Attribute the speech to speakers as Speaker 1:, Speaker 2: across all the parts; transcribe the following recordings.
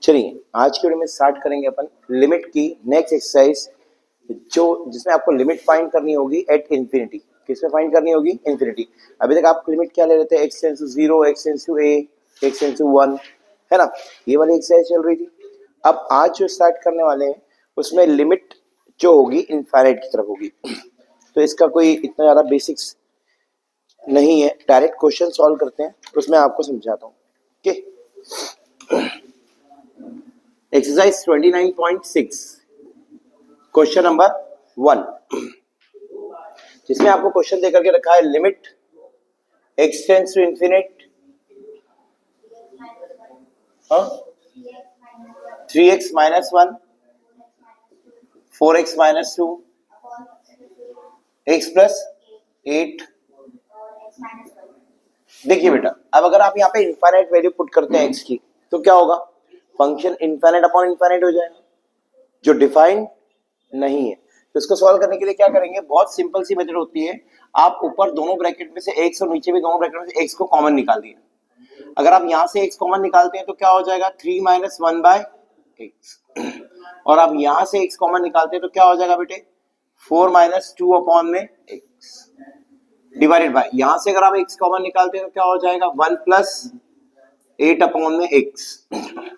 Speaker 1: चलिए आज के वीडियो में स्टार्ट करेंगे अपन लिमिट की नेक्स्ट एक्सरसाइज, जो जिसमें आपको लिमिट फाइंड करनी होगी एट इंफिनिटी। किसमें फाइंड करनी होगी? इंफिनिटी। अभी तक आप लिमिट क्या ले रहे थे? x tends to 0, x tends to a, x tends to 1, है ना? ये वाली एक्सरसाइज चल रही थी। अब आज जो स्टार्ट करने वाले हैं उसमें लिमिट जो होगी इनफाइनाइट की तरफ होगी। तो इसका कोई इतना ज्यादा बेसिक्स नहीं है, डायरेक्ट क्वेश्चन सॉल्व करते हैं, उसमें आपको समझाता हूँ। ओके, एक्सरसाइज 29.6 क्वेश्चन नंबर 1, जिसमें आपको क्वेश्चन देकर के रखा है limit x tends to infinite 3x minus 1, 4x minus 2, x plus 8। देखिए बेटा, अब अगर आप यहाँ पे इनफाइनाइट वैल्यू पुट करते हैं x की तो क्या होगा? फंक्शन इनफाइनाइट अपॉन इनफाइनाइट हो जाएगा, जो डिफाइंड नहीं है। तो इसको सॉल्व करने के लिए क्या करेंगे? बहुत सिंपल सी मेथड होती है। आप ऊपर दोनों ब्रैकेट में से x और नीचे भी दोनों ब्रैकेट में से x को कॉमन निकाल दिए। अगर आप यहां से x कॉमन निकालते हैं तो क्या हो जाएगा? 3 माइनस 1 बाय x। और आप यहां से x कॉमन निकालते हैं तो क्या हो जाएगा बेटे? 4 माइनस 2 अपॉन में x डिवाइडेड बाय, यहां से अगर आप x कॉमन निकालते हैं तो क्या हो जाएगा? 1 प्लस 8 अपॉन में x।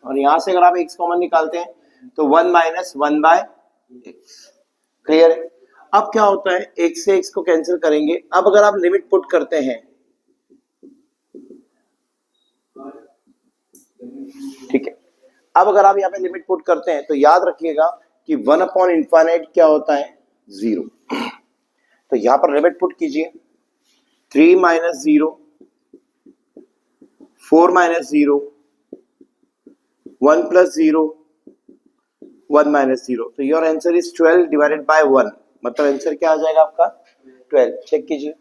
Speaker 1: और यहां से अगर आप x कॉमन निकालते हैं तो 1 माइनस 1 बाय x। क्लियर है? अब क्या होता है, x से x को कैंसिल करेंगे। अब अगर आप लिमिट पुट करते हैं, ठीक है, अब अगर आप यहाँ पे लिमिट पुट करते हैं तो याद रखिएगा कि 1 अपॉन इनफाइनाइट क्या होता है? 0। तो यहां पर लिमिट पुट कीजिए, 3 माइनस 0, 4 माइनस 0, 1 प्लस 0, 1 माइनस 0। तो your answer is 12 divided by 1। मतलब आंसर क्या आ जाएगा आपका? 12। चेक कीजिए,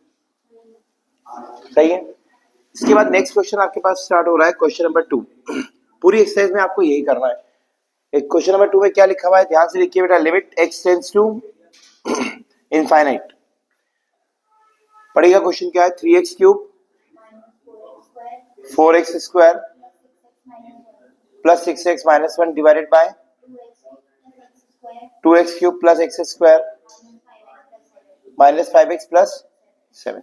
Speaker 1: सही है। इसके बाद नेक्स्ट क्वेश्चन आपके पास स्टार्ट हो रहा है, क्वेश्चन नंबर 2। पूरी एक्सरसाइज में आपको यही करना है। एक क्वेश्चन नंबर 2 में क्या लिखा हुआ है, ध्यान से लिखिए बेटा। Limit x tends to infinite. पढ़िएगा क्वेश्चन क्या है। 3x cube 4x square plus 6x minus 1 divided by 2x cube plus x square minus 5x plus 7।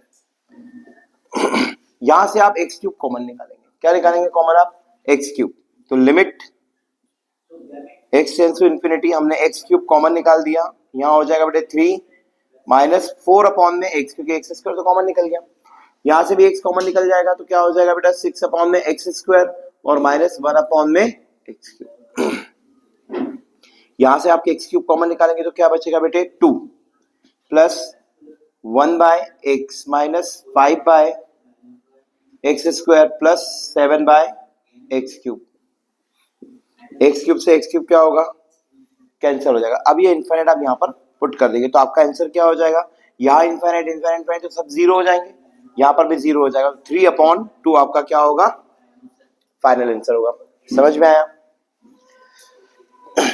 Speaker 1: यहां से आप x क्यूब कॉमन निकालेंगे। क्या निकालेंगे कॉमन आप? x cube. तो limit x tends to infinity, हमने x क्यूब कॉमन निकाल दिया। यहां हो जाएगा बेटे 3 माइनस 4 अपॉन में x, क्योंकि x स्क्वायर तो कॉमन निकल गया। यहां से भी x कॉमन निकल जाएगा तो क्या हो जाएगा बेटा? 6 अपॉन में x स्क्वायर और माइनस 1 अपॉन में x क्यूब। यहां से आपके x क्यूब कॉमन निकालेंगे तो क्या बचेगा बेटे? 2 plus 1 by x minus 5 by x square plus 7 by x cube. X cube से एक्स क्यूब क्या होगा? कैंसिल हो जाएगा। अब ये इनफाइनाइट आप यहाँ पर पुट कर देंगे तो आपका आंसर क्या हो जाएगा? यहाँ इनफाइनाइट इनफाइनाइट तो सब 0 हो जाएंगे, यहाँ पर भी 0 हो जाएगा। 3/2 आपका क्या होगा? फाइनल आंसर होगा। समझ में आया?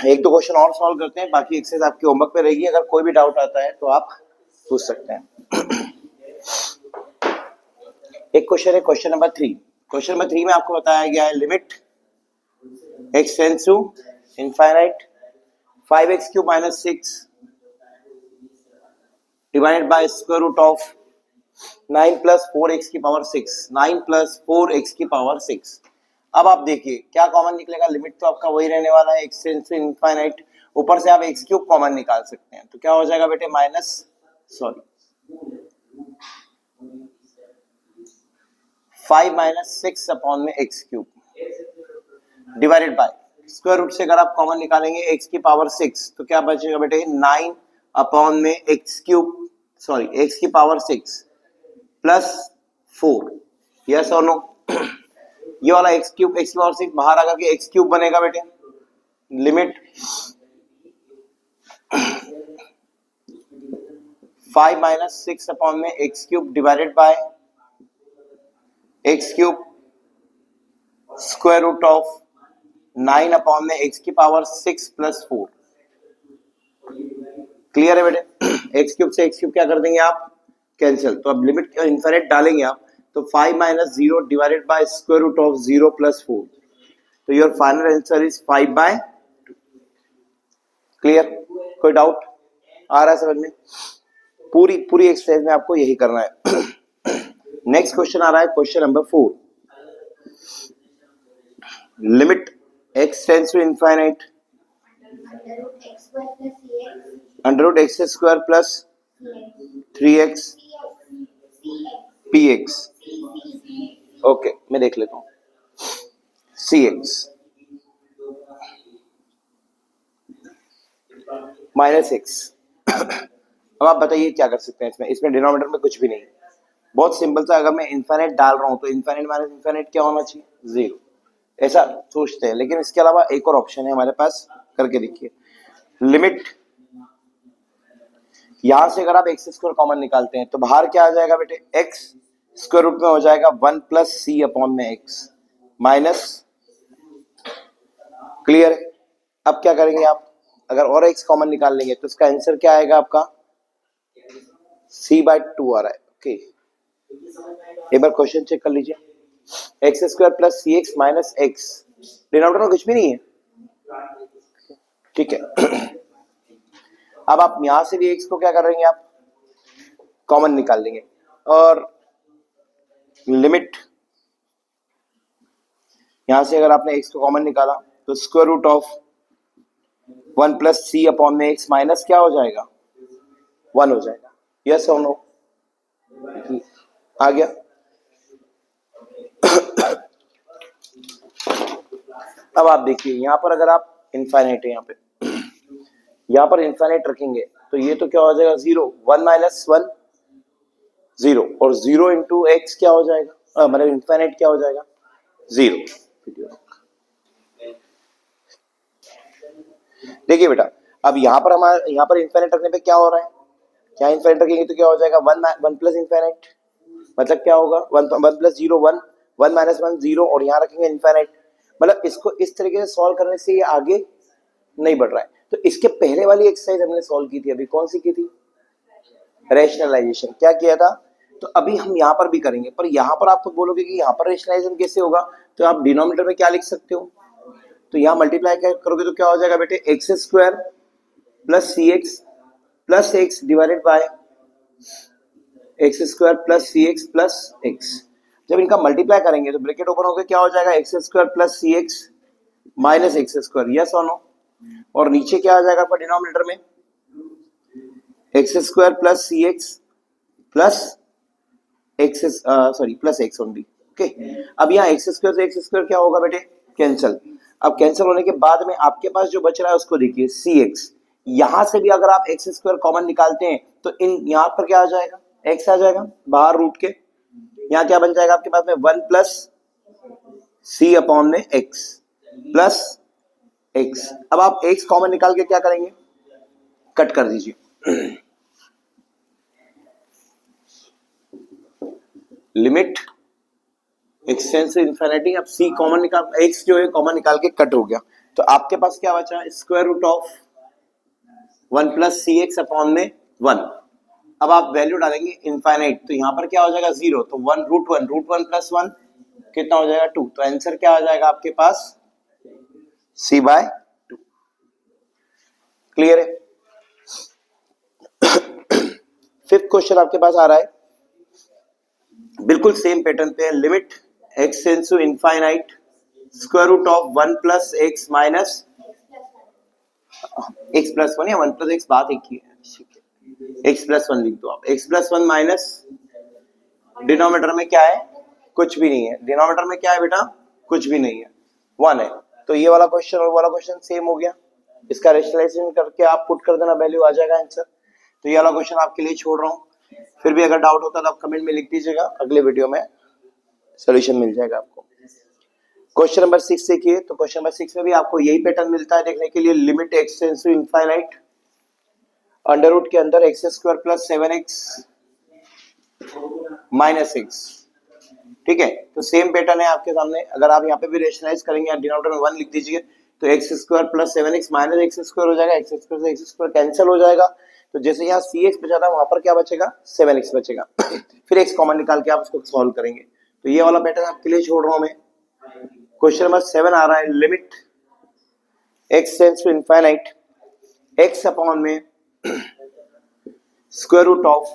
Speaker 1: एक दो क्वेश्चन और सॉल्व करते हैं, बाकी एक्सरसाइज आपके होमवर्क में रहेगी। अगर कोई भी डाउट आता है तो आप पूछ सकते हैं। एक क्वेश्चन है, क्वेश्चन नंबर 3। क्वेश्चन नंबर 3 में आपको बताया गया है limit x tends to infinite 5x cube minus 6 divided by square root of 9 प्लस 4x की पावर 6। 9 प्लस 4x की पावर 6। अब आप देखिए क्या कॉमन निकलेगा। लिमिट तो आपका वही रहने वाला है, x टेंस टू इनफाइनाइट। ऊपर से आप x क्यूब कॉमन निकाल सकते हैं तो क्या हो जाएगा बेटे? 5 माइनस 6 अपॉन में x cube divided by square root से अगर आप कॉमन निकालेंगे x की पावर 6 तो क्या बचेगा बेटे? 9 अपॉन में x क्यूब, सॉरी x की पावर 6 प्लस 4। यस और नो? ये वाला x क्यूब, x की पावर 6 बाहर आकर के x क्यूब बनेगा बेटे। लिमिट 5 माइनस 6 अपॉन में x cube divided by x cube square root of 9 upon में x की पावर 6 प्लस 4। क्लियर है बेटे? x क्यूब से x क्यूब क्या कर देंगे आप? कैंसिल। तो अब लिमिट इनफिनिट डालेंगे आप तो 5 minus 0 divided by square root of 0 plus 4। तो your final answer is 5/2। Clear? कोई डाउट आ रहा है समझ में? पूरी पूरी एक्सरसाइज में आपको यही करना है। नेक्स्ट क्वेश्चन आ रहा है, question number 4। Limit x tends to infinite under root x square plus 3x px। Okay, मैं देख लेता हूं cx माइनस x। अब आप बताइए क्या कर सकते हैं इसमें? इसमें डिनोमिनेटर में कुछ भी नहीं, बहुत सिंपल सा। अगर मैं इनफाइनाइट डाल रहा हूं तो इनफाइनाइट माइनस इनफाइनाइट क्या होना चाहिए? 0। ऐसा सोचते हैं, लेकिन इसके अलावा एक और ऑप्शन है हमारे पास, करके देखिए। लिमिट यहां से अगर आप एक्स स्क्वायर कॉमन निकालते हैं तो बाहर क्या आ जाएगा बेटे? एक्स स्क्वायर रूट में हो जाएगा 1 प्लस सी अपॉन में एक्स माइनस। क्लियर है? अब क्या करेंगे आप? अगर और एक्स कॉमन निकाल लेंगे तो इसका आंसर क्या आएगा आपका? c/2 आ रहा है। ओके, एक बार क्वेश्चन चेक कर लीजिए। X square plus c x minus x, denominator में कुछ भी नहीं है, ठीक है। अब आप यहां से भी एक्स को क्या करेंगे? आप कॉमन निकाल लेंगे और लिमिट यहां से अगर आपने एक्स को कॉमन निकाला तो square root of 1 plus c upon में एक्स माइनस क्या हो जाएगा? 1 हो जाएगा। यस और नो? आ गया? अब आप देखिए यहां पर अगर आप इनफाइनाइट है, यहां पर इनफाइनाइट रखेंगे तो ये तो क्या हो जाएगा? 0। 1 माइनस 1 0, और 0 इंटू एक्स क्या हो जाएगा? मतलब इनफाइनाइट क्या हो जाएगा? 0। देखिए बेटा, अब यहाँ पर हमारा यहाँ पर इनफाइनाइट रखने पे क्या हो रहा है? क्या इनफाइनाइट रखेंगे तो क्या हो जाएगा? 1 प्लस इनफाइनाइट, मतलब क्या होगा? 1 प्लस 0 1, 1 माइनस 1 0, और यहाँ रखेंगे इनफाइनाइट। मतलब इसको इस तरीके से सॉल्व करने से ये आगे नहीं बढ़ रहा है। तो इसके पहले वाली एक्सरसाइज हमने सॉल्व की थी, अभी कौन सी की थी? रैशनलाइजेशन। क्या किया था? तो अभी हम यहाँ पर भी करेंगे, पर यहाँ पर आप तो बोलोगे कि यहाँ पर रैशनलाइजेशन कैसे होगा? तो आप डिनोमिनेटर में क्या लिख सकते हो? तो यहाँ मल्टीप्लाई करोगे तो क्या हो जाएगा बेटे? X square plus c x plus x divided by x square plus c x plus x. जब इनका मल्टीप्लाई करेंगे तो ब्रैकेट ओपन होकर क्या हो जाएगा? X square plus c x minus x square. Yes और नो? और नीचे क्या आ जाएगा आपका डिनोमिनेटर में? X square plus c x plus x, sorry plus x only. Okay, अब यहाँ एक्स स्क्वायर से एक्स स्क्वायर क्या होगा बेटे? कैंसिल। अब कैंसिल होने के बाद में आपके पास जो बच रहा है उसको देखिए, सी एक्स। यहां से भी अगर आप एक्स स्क्वायर कॉमन निकालते हैं तो इन यहाँ पर क्या आ जाएगा? एक्स आ जाएगा बाहर रूट के। यहाँ क्या बन जाएगा आपके पास में? 1 प्लस सी अपॉन में एक्स प्लस एक्स। अब आप एक्स कॉमन निकाल के क्या करेंगे? कट कर दीजिए। Limit x tends to infinity. अब सी कॉमन निकाल, एक्स जो है कॉमन निकाल के कट हो गया, तो आपके पास क्या बचा? Square root of 1 plus c x upon में 1। अब आप वैल्यू डालेंगे इनफाइनाइट, तो यहां पर क्या हो जाएगा? 0। तो 1 रूट वन प्लस 1 कितना हो जाएगा? 2। तो आंसर क्या आ जाएगा आपके पास? c/2। क्लियर है? फिफ्थ क्वेश्चन आपके पास आ रहा है, बिल्कुल सेम पैटर्न पे है। Limit x tends to infinite square root of 1 plus x minus x plus 1 या 1 प्लस एक्स, बात एक ही है। एक्स प्लस 1 लिख दो आप। एक्स प्लस 1 माइनस डिनोमिनेटर में क्या है? कुछ भी नहीं है। डिनोमिनेटर में क्या है बेटा? कुछ भी नहीं है, 1 है। तो ये वाला क्वेश्चन और वाला क्वेश्चन सेम हो गया। इसका रेशनलाइजेशन करके आप पुट कर देना, वैल्यू आ जाएगा आंसर। तो ये वाला क्वेश्चन आपके लिए छोड़ रहा हूँ। फिर भी अगर डाउट होता तो आप कमेंट में लिख दीजिएगा, अगले वीडियो में सोल्यूशन मिल जाएगा आपको। क्वेश्चन नंबर 6 देखिए। तो क्वेश्चन नंबर 6 में भी आपको यही पैटर्न मिलता है देखने के लिए। Limit x tends to infinite under root के अंदर x square plus 7x minus x. ठीक है, तो सेम पैटर्न है आपके सामने। अगर आप यहाँ पे भी रेशनलाइज करेंगे, डिनोमिनेटर में 1 लिख दीजिए, तो x square plus 7x minus x square हो जाएगा। एक्स स्क्वायर से एक्स स्क्वायर कैंसिल हो जाएगा, तो जैसे यहाँ सी एक्स बचा था वहां पर क्या बचेगा? 7x बचेगा। फिर एक्स कॉमन निकाल के आप उसको सॉल्व करेंगे। तो ये वाला पैटर्न आपके लिए छोड़ रहा हूं मैं। क्वेश्चन नंबर 7 आ रहा है, limit x tends to infinite x upon में square root of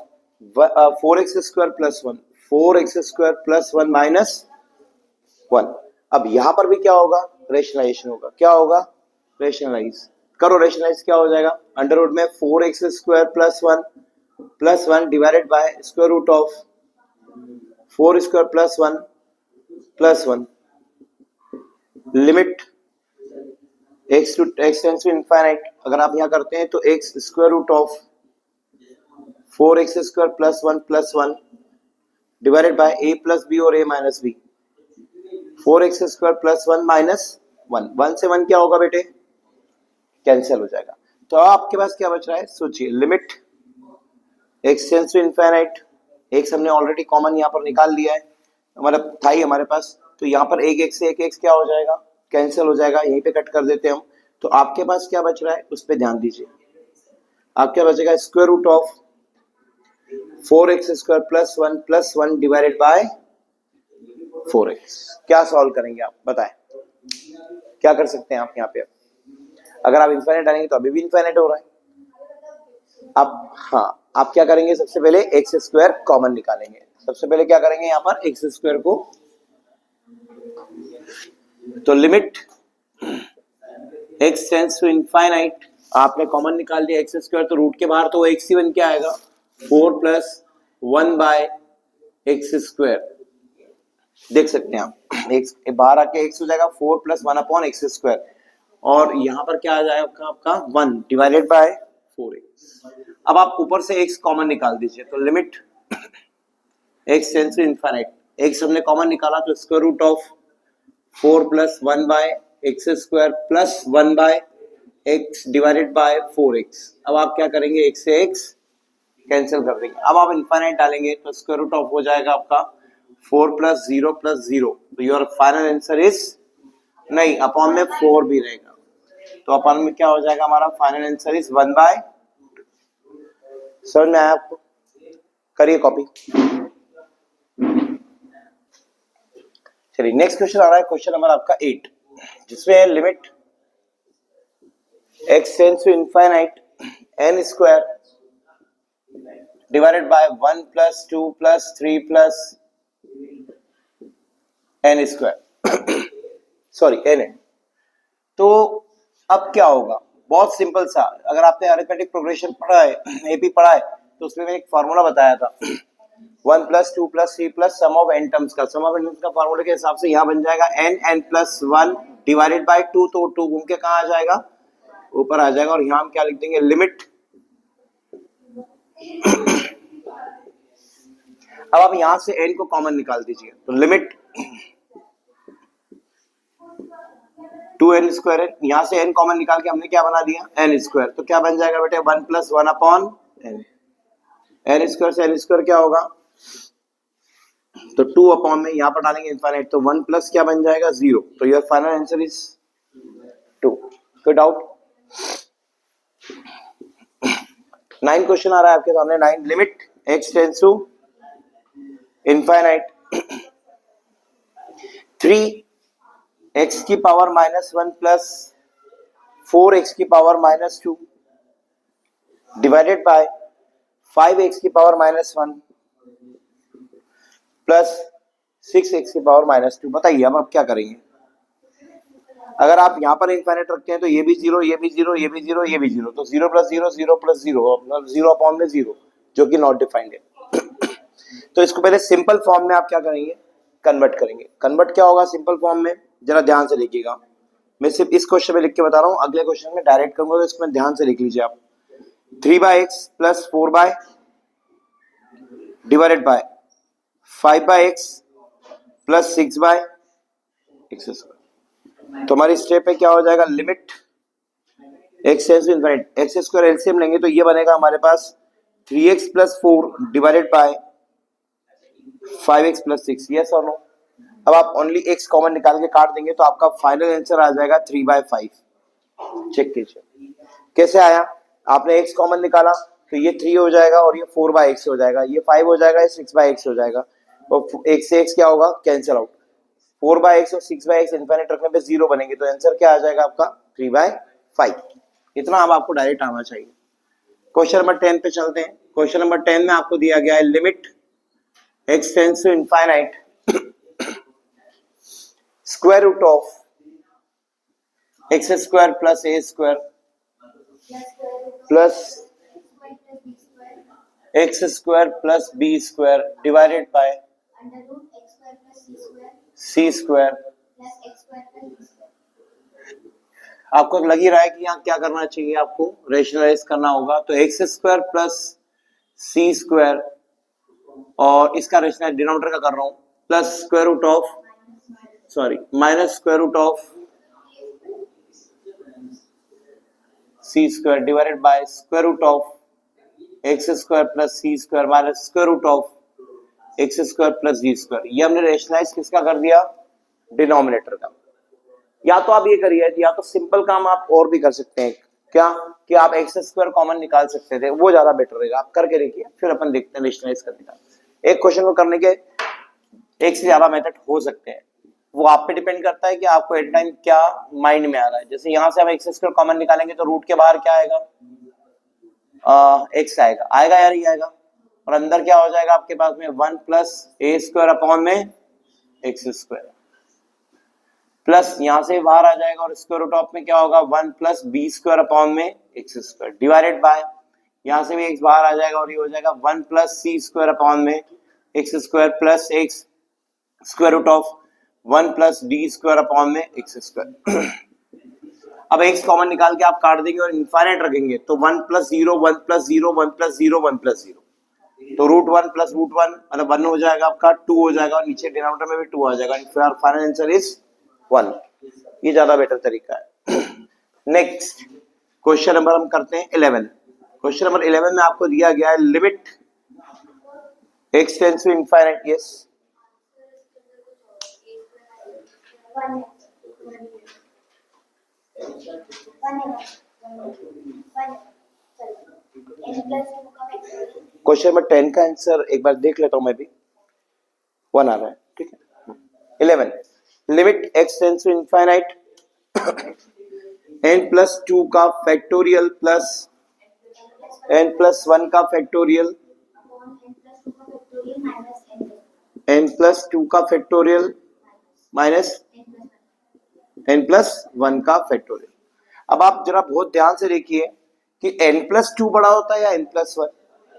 Speaker 1: 4x square plus 1 4x square plus 1 minus 1। अब यहां पर भी क्या होगा, रेशनलाइजेशन होगा। क्या होगा, रेशनलाइज करो। रेशनलाइज क्या हो जाएगा, अंडर रूट में 4x square plus 1 divided by square root of 4 square plus 1 limit x tends to infinite. अगर आप यहां करते हैं तो x square root of 4x square plus 1 divided by a plus b और a minus b. 4x square plus 1 minus 1 से 1 क्या होगा बेटे, कैंसिल हो जाएगा। तो आपके पास क्या बच रहा है, सोचिए। Limit x tends to infinite, x हमने ऑलरेडी कॉमन यहाँ पर निकाल लिया है, मतलब था ही हमारे पास। तो यहाँ पर एक x से एक x क्या हो जाएगा, कैंसिल हो जाएगा। यहीं पे कट कर देते हैं हम। तो आपके पास क्या बच रहा है उस पर ध्यान दीजिए। आप क्या बचेगा, square root of 4x square plus 1 divided by 4x। क्या सॉल्व करेंगे आप बताएं, क्या कर सकते हैं आप यहाँ पे। अगर आप इनफाइनाइट डालेंगे तो अभी भी इनफाइनाइट हो रहा है। अब हाँ, आप क्या करेंगे, सबसे पहले एक्स स्क्वायर कॉमन निकालेंगे। सबसे पहले क्या करेंगे यहाँ पर, एक्स स्क्वायर को, तो limit x tends to infinite, आपने कॉमन निकाल दिया एक्स स्क्वायर, तो रूट के बाहर तो वो एक्स ही बन के आएगा, 4 प्लस 1 बाय एक्स स्क्वायर। देख सकते हैं आप, एक्स बाहर आके एक्स हो जाएगा 4 प्लस 1 अपॉन एक्स स्क्वायर, और यहाँ पर क्या आ जाएगा आपका 1 डिवाइडेड बाय 4x। अब आप ऊपर से x कॉमन निकाल दीजिए, तो limit x tends to infinite, x हमने कॉमन निकाला तो square root of 4 plus 1 by x square plus 1 by x divided by 4x। अब आप क्या करेंगे, x से x कैंसिल कर देंगे। अब आप इनफाइनाइट डालेंगे तो स्क्वायर रूट ऑफ हो जाएगा आपका 4 प्लस 0 प्लस 0। तो योर फाइनल आंसर इज, नहीं अपॉन में 4 भी रहेगा, तो अपॉन में क्या हो जाएगा हमारा फाइनल आंसर इज 1 बाय। समझ में आया आपको, करिए कॉपी। चलिए नेक्स्ट क्वेश्चन आ रहा है, क्वेश्चन नंबर आपका 8, जिसमें limit x tends to infinite n square divided by 1 plus 2 plus 3 plus n square sorry n। तो अब क्या होगा, बहुत सिंपल सा। अगर आपने अरिथमेटिक प्रोग्रेशन पढ़ा है, एपी पढ़ा है, तो उसमें मैंने एक फार्मूला बताया था 1 plus 2 plus 3 plus sum of n terms का। सम ऑफ n टर्म्स का फार्मूले के हिसाब से यहाँ बन जाएगा n प्लस 1 डिवाइडेड बाय 2, तो 2 घूम के कहाँ आ जाएगा, ऊपर आ जाएगा। और यहाँ हम क्या लिख देंगे, लिमिट अब आप यहां से n को कॉमन निकाल दीजिए, तो लिमिट 2n स्क्वायर है, यहां से n कॉमन निकाल के हमने क्या बना दिया, n स्क्वायर। तो क्या बन जाएगा बेटे, 1 प्लस 1 अपॉन n स्क्वायर से n स्क्वायर क्या होगा, तो 2 अपॉन में यहां पर डालेंगे इनफाइनाइट, तो 1 प्लस क्या बन जाएगा 0। तो योर फाइनल आंसर इज 2। कोई डाउट। 9 क्वेश्चन आ रहा है आपके सामने। 9, limit x tends to infinite 3x की पावर माइनस 1 प्लस 4x की power minus 2 divided by 5x की पावर माइनस 1 प्लस 6x की पावर माइनस 2। बताइए अब आप क्या करेंगे। अगर आप यहाँ पर इनफाइनाइट रखते हैं तो ये भी 0, ये भी 0, ये भी 0, ये भी 0, तो 0 प्लस 0 0 प्लस 0, 0 अपॉन में 0, जो कि नॉट डिफाइंड है। तो इसको पहले सिंपल फॉर्म में आप क्या करेंगे, कन्वर्ट करेंगे। कन्वर्ट क्या होगा सिंपल फॉर्म में, जरा ध्यान से देखिएगा। मैं सिर्फ इस क्वेश्चन में लिख के बता रहा हूँ, अगले क्वेश्चन में डायरेक्ट करूंगा, तो इसमें ध्यान से लिख लीजिए आप। 3/x plus 4 divided by 5/x plus 6/x square. तो हमारी स्टेप पे क्या हो जाएगा, limit x tends to infinity, x square LCM लेंगे तो ये बनेगा हमारे पास 3x plus 4 divided by 5x plus 6। Yes और नो। अब आप ओनली x कॉमन निकाल के काट देंगे तो आपका फाइनल आंसर आ जाएगा 3/5। चेक कीजिए कैसे आया, आपने x कॉमन निकाला तो ये 3 हो जाएगा और ये 4/x हो जाएगा, ये 5 हो जाएगा, ये 6/x हो जाएगा, और x से x क्या होगा, कैंसिल आउट। 4/x और 6/x इनफाइनाइट रखने पे 0 बनेंगे, तो आंसर क्या आ जाएगा आपका 3/5। इतना अब आपको डायरेक्ट आना चाहिए। क्वेश्चन नंबर 10 पे चलते हैं। क्वेश्चन नंबर 10 में आपको दिया गया है limit x tends to infinite square root of x square plus a square plus x square plus b square divided by c square. आपको लग ही रहा है कि यहाँ क्या करना चाहिए, आपको रेशनलाइज करना होगा। तो x square plus c square और इसका रेशनलाइज डिनोमिनेटर का कर रहा हूं, plus square root of minus square root of c square divided by square root of x square plus c square minus square root of x square plus g square. ये हमने rationalise किसका कर दिया, denominator का। या तो आप ये करिए, या तो सिंपल काम आप और भी कर सकते हैं, क्या कि आप एक्स स्क्वायर कॉमन निकाल सकते थे, वो ज्यादा बेटर रहेगा। आप करके देखिए, फिर अपन देखते हैं रेशनलाइज करने का। एक क्वेश्चन को करने के एक से ज्यादा मेथड हो सकते हैं, वो आप पे डिपेंड करता है कि आपको एट टाइम क्या माइंड में आ रहा है। जैसे यहाँ से हम एक्स स्क्वायर कॉमन निकालेंगे तो रूट के बाहर क्या आएगा, एक्स आएगा, आएगा या नहीं आएगा, और अंदर क्या हो जाएगा आपके पास में 1 प्लस ए स्क्वायर अपॉन में एक्स स्क्वायर, प्लस यहां से बाहर आ जाएगा और स्क्वायर रूट ऑफ में क्या होगा 1 प्लस बी स्क्वायर अपॉन में एक्स स्क्वायर डिवाइडेड बाय, यहां से भी एक्स बाहर आ जाएगा और ये हो जाएगा 1 प्लस सी स्क्वायर अपॉन में x square plus x square root of 1 plus d square upon में एक्स स्क्वायर। अब एक्स कॉमन निकाल के आप काट देंगे और इनफाइनाइट रखेंगे तो 1 प्लस 0 1 प्लस 0 1 प्लस 0 1 प्लस 0, तो रूट 1 प्लस रूट 1 मतलब 1 हो जाएगा आपका, 2 हो जाएगा और नीचे डिनोमिनेटर में भी 2 आ जाएगा। फिर फाइनल आंसर इज 1। ये ज्यादा बेटर तरीका है। नेक्स्ट क्वेश्चन नंबर हम करते हैं 11। क्वेश्चन नंबर 11 में आपको दिया गया है limit x tends to infinite, yes question number 10 का आंसर एक बार देख लेता हूं मैं भी, 1 आ रहा है, ठीक है। 11 limit x tends to infinite n plus 2 का फैक्टोरियल प्लस n प्लस 1 का फैक्टोरियल n प्लस 2 का फैक्टोरियल माइनस n प्लस 1 का फैक्टोरियल। अब आप जरा बहुत ध्यान से देखिए कि n प्लस 2 बड़ा होता है या n प्लस 1,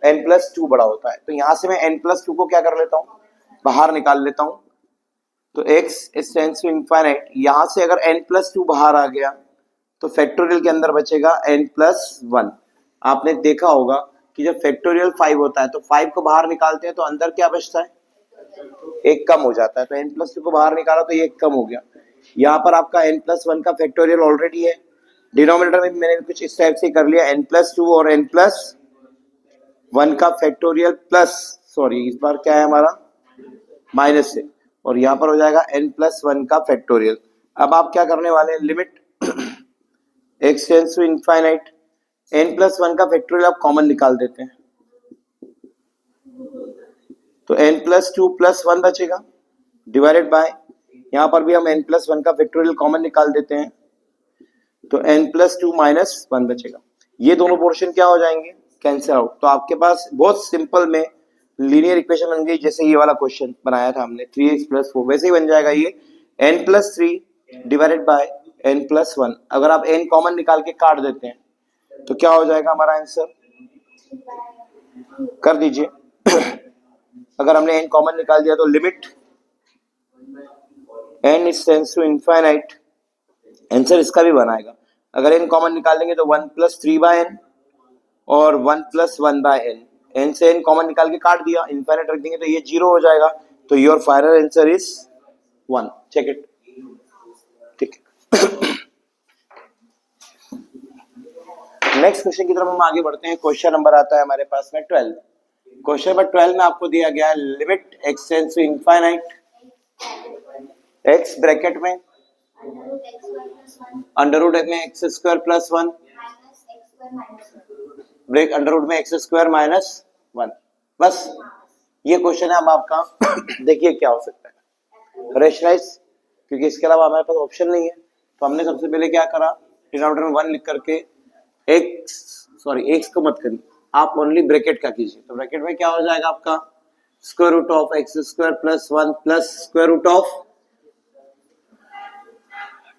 Speaker 1: n प्लस 2 बड़ा होता है, तो यहां से मैं n प्लस 2 को क्या कर लेता हूं, बाहर निकाल लेता हूं। तो x टेंड्स टू इनफाइनाइट, यहां से अगर n प्लस 2 बाहर आ गया तो फैक्टोरियल के अंदर बचेगा n प्लस 1। आपने देखा होगा कि जब फैक्टोरियल 5 होता है तो 5 को बाहर निकालते हैं तो अंदर क्या बचता है, एक कम हो जाता है। तो n प्लस 2 को बाहर निकाला तो ये एक कम हो गया। यहाँ पर आपका n प्लस 1 का फैक्टोरियल ऑलरेडी है, डिनोमिनेटर में मैंने कुछ इस टाइप से कर लिया, n प्लस 2 और n प्लस 1 का फैक्टोरियल प्लस, सॉरी इस बार क्या है हमारा माइनस है, और यहाँ पर हो जाएगा n प्लस 1 का फैक्टोरियल। अब आप क्या करने वाले हैं, limit x tends to infinite n plus 1 का फैक्टोरियल आप कॉमन निकाल देते हैं, तो n प्लस 2 प्लस 1 बचेगा डिवाइडेड बाय, यहाँ पर भी हम n प्लस 1 का फैक्टोरियल कॉमन निकाल देते हैं, तो n प्लस 2 माइनस 1 बचेगा। ये दोनों पोर्शन क्या हो जाएंगे, कैंसिल आउट। तो आपके पास बहुत सिंपल में लीनियर इक्वेशन बन गई, जैसे ये वाला क्वेश्चन बनाया था हमने 3x प्लस 4, वैसे ही बन जाएगा ये n plus 3 divided by n plus 1। अगर आप n कॉमन निकाल के काट देते हैं तो क्या हो जाएगा हमारा आंसर, कर दीजिए। अगर हमने n कॉमन निकाल दिया तो limit n tends to infinite, answer इसका भी बनाएगा। अगर n कॉमन निकाल देंगे तो 1 प्लस 3 बाय n और 1 प्लस 1 बाय n, n से n कॉमन निकाल के काट दिया, इनफाइनाइट रख देंगे तो ये 0 हो जाएगा, तो your final answer is 1। Check it, ठीक है। नेक्स्ट क्वेश्चन की तरफ हम आगे बढ़ते हैं। क्वेश्चन नंबर आता है हमारे पास में 12। क्वेश्चन नंबर 12 में आपको दिया गया है limit x tends to infinite x bracket में अंडर रूट में x square plus 1 break under root में एक्स स्क्वायर माइनस 1, बस ये क्वेश्चन है। अब आपका देखिए क्या हो सकता है, रेशनलाइज क्योंकि इसके अलावा हमारे पास ऑप्शन नहीं है। तो हमने सबसे पहले क्या करा, डिनोमिनेटर में 1 लिख करके एक्स को मत करिए, आप ओनली ब्रैकेट का कीजिए। तो ब्रैकेट में क्या हो जाएगा आपका, square root of x square plus 1 plus square root of,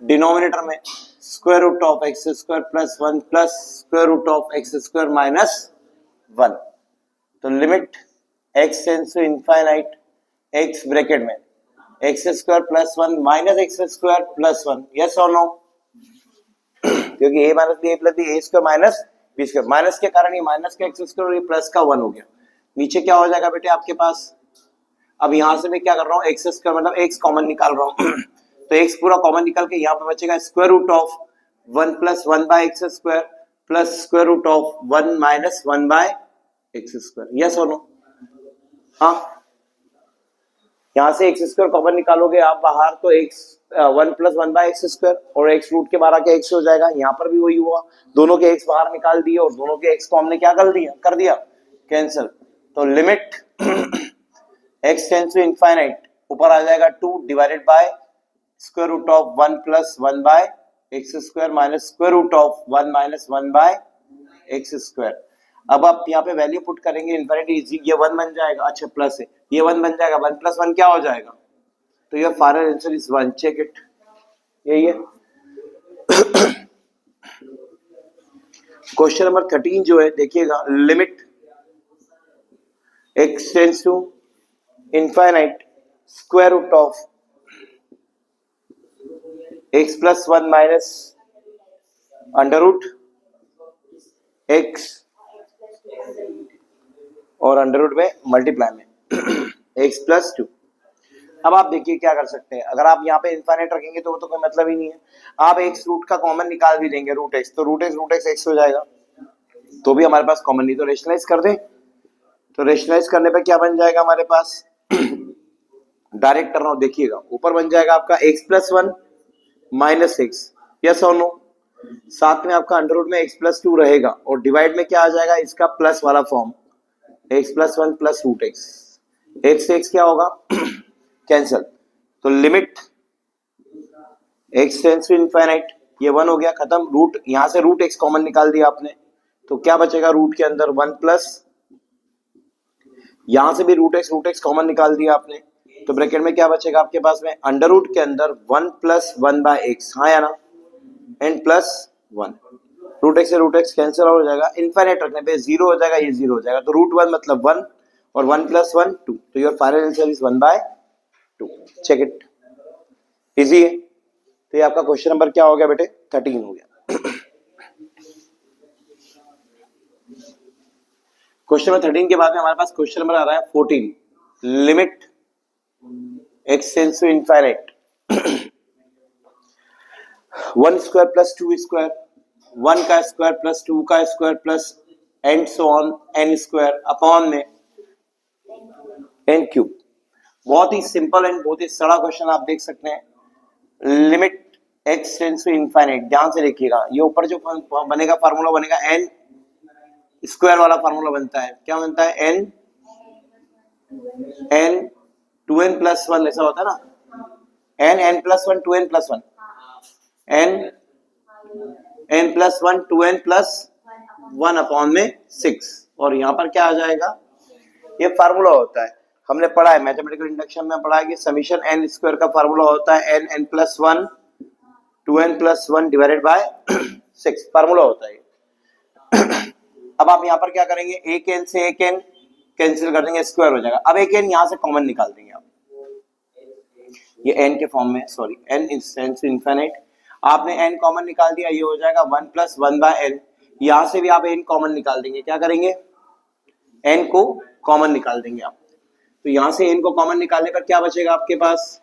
Speaker 1: denominator में square root of x square plus 1 plus square root of x square minus 1। तो limit x tends to infinite, x bracket में x square plus 1 minus x square plus 1, yes और no? क्योंकि a minus B plus B A square minus B square, minus के कारण ये minus का x square और ये प्लस का 1 हो गया। नीचे क्या हो जाएगा बेटे आपके पास, अब यहां से मैं क्या कर रहा हूँ, एक्स स्क्वायर मतलब एक्स कॉमन निकाल रहा हूँ तो एक्स पूरा कॉमन निकाल के यहाँ पे बचेगा square root of 1 plus 1 by x square plus square root of 1 minus 1 by x square, yes और नो? हाँ, यहां से एक्स स्क्वायर कॉमन निकालोगे आप बाहर तो x 1 plus 1 by x square और एक्स रूट के बाहर आके एक्स हो जाएगा। यहाँ पर भी वही हुआ, दोनों के एक्स बाहर निकाल दिए और दोनों के एक्स को हमने क्या कर दिया कैंसिल। तो limit x tends to infinite, ऊपर आ जाएगा 2 divided by square root of 1 plus 1 by x square minus square root of 1 minus 1 by x square. अब आप यहाँ पे वैल्यू पुट करेंगे इनफिनिटी, ये 1 बन जाएगा, अच्छा प्लस है, ये 1 बन जाएगा, 1 प्लस 1 क्या हो जाएगा, तो your final answer is 1, check it, यही है। क्वेश्चन नंबर 13 जो है देखिएगा, limit x tends to infinite square root of x plus 1 minus under root x और अंडर रूट में मल्टीप्लाई में x प्लस 2। अब आप देखिए क्या कर सकते हैं, अगर आप यहाँ पे इनफाइनाइट रखेंगे तो वो तो कोई मतलब ही नहीं है, आप x रूट का कॉमन निकाल भी देंगे रूट x, तो रूट x x हो जाएगा, तो भी हमारे पास कॉमन नहीं, तो रेशनलाइज कर दें। तो रेशनलाइज करने पे क्या बन जाएगा हमारे पास, डायरेक्ट कर रहा हूं देखिएगा, ऊपर बन जाएगा आपका x plus 1 minus x, yes और नो? साथ में आपका अंडर रूट में x प्लस 2 रहेगा और डिवाइड में क्या आ जाएगा इसका प्लस वाला form, x plus 1 plus root x, x से x क्या होगा कैंसिल। तो limit x tends to infinite, ये 1 हो गया खत्म, रूट यहां से रूट x कॉमन निकाल दिया आपने, तो क्या बचेगा रूट के अंदर 1 प्लस, यहां से भी रूट x कॉमन निकाल दिया आपने, तो ब्रैकेट में क्या बचेगा आपके पास में, अंडर रूट के अंदर 1 प्लस 1 बाय एक्स, हाँ या ना, एन प्लस 1, रूट एक्स से रूट एक्स कैंसिल हो जाएगा, इनफाइनाइट रखने पे 0 हो जाएगा, ये 0 हो जाएगा, तो रूट 1 मतलब 1 और 1 प्लस 1 2, तो your final answer is 1 by 2, check it, easy है। तो ये आपका क्वेश्चन नंबर क्या हो गया बेटे, 13 हो गया। क्वेश्चन नंबर 13 के बाद में हमारे पास क्वेश्चन नंबर आ रहा है 14, limit x tends to infinite 1 square plus 2 square, 1 का स्क्वायर प्लस 2 का square plus and so on n square upon में n क्यूब। बहुत ही सिंपल एंड बहुत ही सरल क्वेश्चन आप देख सकते हैं। Limit x tends to infinite, ध्यान से देखिएगा, ये ऊपर जो बनेगा फार्मूला बनेगा n स्क्वायर वाला फार्मूला बनता है, क्या बनता है, n 2n प्लस 1 ऐसा होता है ना, n plus 1 2n plus 1, n plus 1 2n plus 1 upon में 6, और यहाँ पर क्या आ जाएगा, ये फार्मूला होता है, हमने पढ़ा है मैथमेटिकल इंडक्शन में पढ़ा है कि समीशन n स्क्वायर का फार्मूला होता है n plus 1 2n plus 1 divided bye 6, formula होता है। अब आप यहाँ पर क्या करेंगे, एक n से एक n कैंसिल कर देंगे, स्क्वायर हो जाएगा, अब एक n यहाँ से कॉमन निकाल देंगे आप, ये n के फॉर्म में, sorry n tends to infinite, आपने n कॉमन निकाल दिया, ये हो जाएगा 1 प्लस 1 बाय n, यहां से भी आप n कॉमन निकाल देंगे, क्या करेंगे n को कॉमन निकाल देंगे आप, तो यहां से n को कॉमन निकालने पर क्या बचेगा आपके पास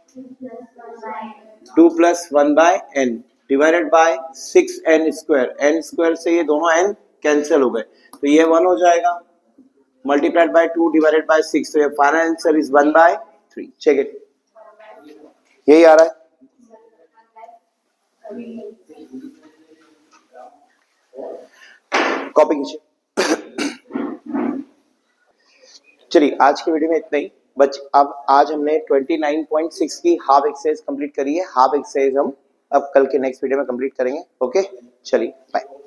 Speaker 1: 2 plus 1 by n divided by 6n square, n square से ये दोनों n कैंसिल हो गए, तो ये 1 हो जाएगा मल्टीप्लाइड बाय 2 डिवाइडेड बाय 6, तो ये final answer is 1 by 3, check it, यही आ रहा है। कॉपी कीजिए। चलिए आज की वीडियो में इतना ही, बच अब आज हमने 29.6 की हाफ एक्सरसाइज कंप्लीट करी है। हाफ एक्सरसाइज हम अब कल के नेक्स्ट वीडियो में कंप्लीट करेंगे। ओके, चलिए बाय।